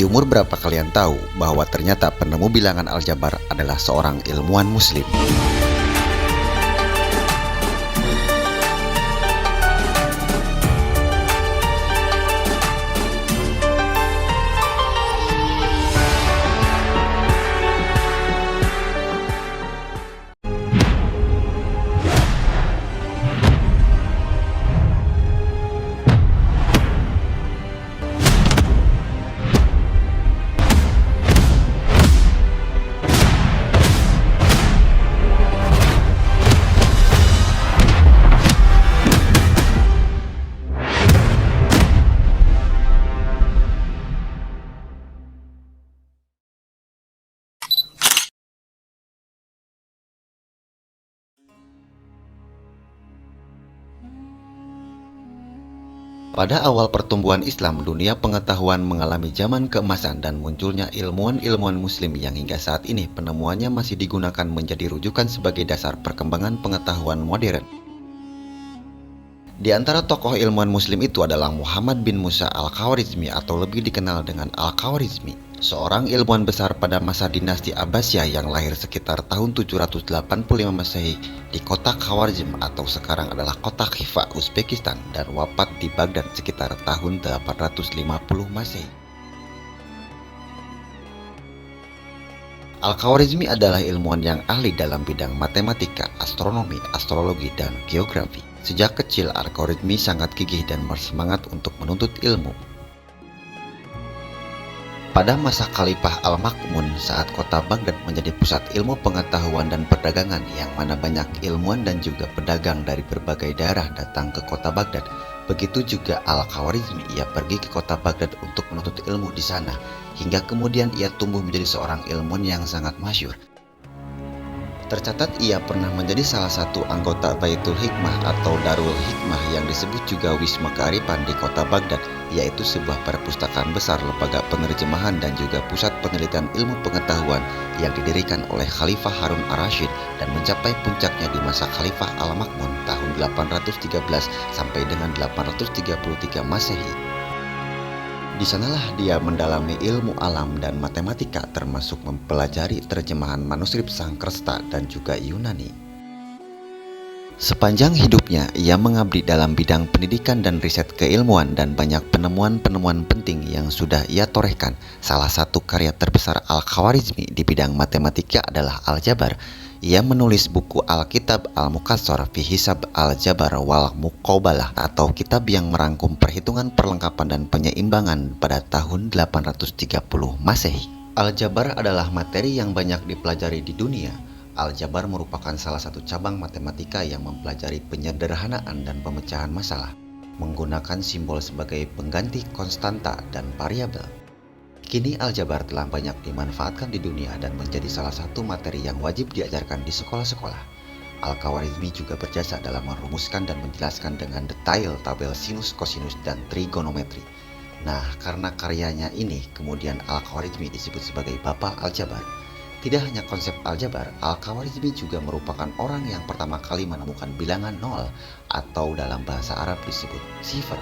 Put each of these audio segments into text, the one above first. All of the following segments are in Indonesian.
Di umur berapa kalian tahu bahwa ternyata penemu bilangan aljabar adalah seorang ilmuwan muslim? Pada awal pertumbuhan Islam, dunia pengetahuan mengalami zaman keemasan dan munculnya ilmuwan-ilmuwan muslim yang hingga saat ini penemuannya masih digunakan menjadi rujukan sebagai dasar perkembangan pengetahuan modern. Di antara tokoh ilmuwan muslim itu adalah Muhammad bin Musa al-Khwarizmi atau lebih dikenal dengan Al-Khwarizmi, seorang ilmuwan besar pada masa dinasti Abbasiyah yang lahir sekitar tahun 785 Masehi di kota Khwarizm atau sekarang adalah kota Khiva, Uzbekistan, dan wafat di Baghdad sekitar tahun 850 Masehi. Al-Khwarizmi adalah ilmuwan yang ahli dalam bidang matematika, astronomi, astrologi, dan geografi. Sejak kecil, Al-Khwarizmi sangat gigih dan bersemangat untuk menuntut ilmu. Pada masa Khalifah Al-Ma'mun, saat kota Baghdad menjadi pusat ilmu pengetahuan dan perdagangan, yang mana banyak ilmuwan dan juga pedagang dari berbagai daerah datang ke kota Baghdad. Begitu juga Al-Khwarizmi, ia pergi ke kota Baghdad untuk menuntut ilmu di sana, hingga kemudian ia tumbuh menjadi seorang ilmuwan yang sangat masyhur. Tercatat ia pernah menjadi salah satu anggota Baitul Hikmah atau Darul Hikmah yang disebut juga Wisma Kearifan di kota Baghdad, yaitu sebuah perpustakaan besar, lembaga penerjemahan dan juga pusat penelitian ilmu pengetahuan yang didirikan oleh Khalifah Harun ar-Rasyid dan mencapai puncaknya di masa Khalifah Al-Ma'mun tahun 813 sampai dengan 833 Masehi. Di sanalah dia mendalami ilmu alam dan matematika, termasuk mempelajari terjemahan manuskrip Sangkersta dan juga Yunani. Sepanjang hidupnya, ia mengabdi dalam bidang pendidikan dan riset keilmuan dan banyak penemuan-penemuan penting yang sudah ia torehkan. Salah satu karya terbesar Al-Khwarizmi di bidang matematika adalah Aljabar. Ia menulis buku Al-Kitab Al-Mukassar fi Hisab Al-Jabar wal Muqabalah atau kitab yang merangkum perhitungan perlengkapan dan penyeimbangan pada tahun 830 Masehi. Aljabar adalah materi yang banyak dipelajari di dunia. Aljabar merupakan salah satu cabang matematika yang mempelajari penyederhanaan dan pemecahan masalah, menggunakan simbol sebagai pengganti konstanta dan variabel. Kini aljabar telah banyak dimanfaatkan di dunia dan menjadi salah satu materi yang wajib diajarkan di sekolah-sekolah. Al-Khwarizmi juga berjasa dalam merumuskan dan menjelaskan dengan detail tabel sinus, kosinus, dan trigonometri. Nah, karena karyanya ini, kemudian Al-Khwarizmi disebut sebagai Bapak Aljabar. Tidak hanya konsep aljabar, Al-Khwarizmi juga merupakan orang yang pertama kali menemukan bilangan nol atau dalam bahasa Arab disebut sifar.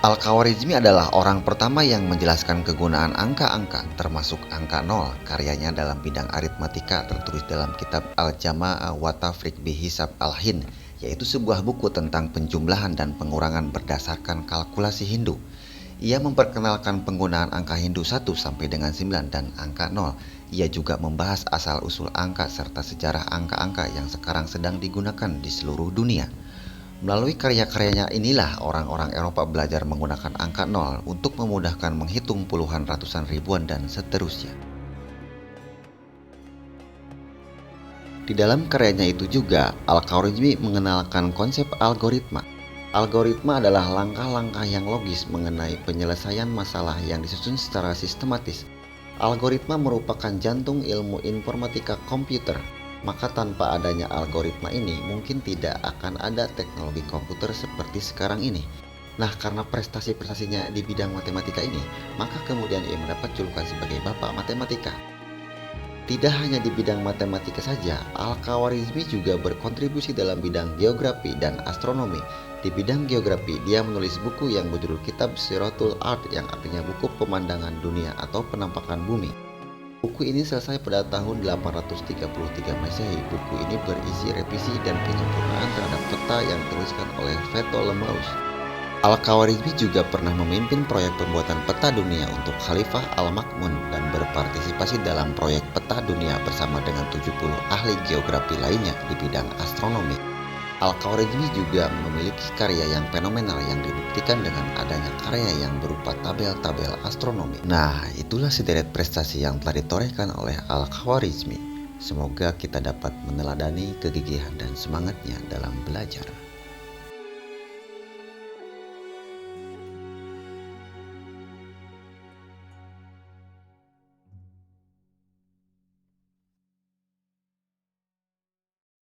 Al-Khwarizmi adalah orang pertama yang menjelaskan kegunaan angka-angka, termasuk angka 0. Karyanya dalam bidang aritmatika tertulis dalam kitab Al-Jama' wa Tafriq bi Hisab Al-Hin, yaitu sebuah buku tentang penjumlahan dan pengurangan berdasarkan kalkulasi Hindu. Ia memperkenalkan penggunaan angka Hindu 1 sampai dengan 9 dan angka 0. Ia juga membahas asal-usul angka serta sejarah angka-angka yang sekarang sedang digunakan di seluruh dunia. Melalui karya-karyanya inilah orang-orang Eropa belajar menggunakan angka 0 untuk memudahkan menghitung puluhan, ratusan, ribuan, dan seterusnya. Di dalam karyanya itu juga, Al-Khwarizmi mengenalkan konsep algoritma. Algoritma adalah langkah-langkah yang logis mengenai penyelesaian masalah yang disusun secara sistematis. Algoritma merupakan jantung ilmu informatika komputer. Maka tanpa adanya algoritma ini mungkin tidak akan ada teknologi komputer seperti sekarang ini. Nah, karena prestasi-prestasinya di bidang matematika ini, maka kemudian ia mendapat julukan sebagai Bapak Matematika. Tidak hanya di bidang matematika saja, Al-Khwarizmi juga berkontribusi dalam bidang geografi dan astronomi. Di bidang geografi, dia menulis buku yang berjudul Kitab Siratul Ard yang artinya buku pemandangan dunia atau penampakan bumi. Buku ini selesai pada tahun 833 Masehi. Buku ini berisi revisi dan penyempurnaan terhadap peta yang dituliskan oleh Ptolemeus. Al-Khawarizmi juga pernah memimpin proyek pembuatan peta dunia untuk Khalifah Al-Ma'mun dan berpartisipasi dalam proyek peta dunia bersama dengan 70 ahli geografi lainnya di bidang astronomi. Al-Khawarizmi juga memiliki karya yang fenomenal yang dibuktikan dengan adanya karya yang berupa tabel-tabel astronomi. Nah, itulah sederet prestasi yang telah ditorehkan oleh Al-Khawarizmi. Semoga kita dapat meneladani kegigihan dan semangatnya dalam belajar.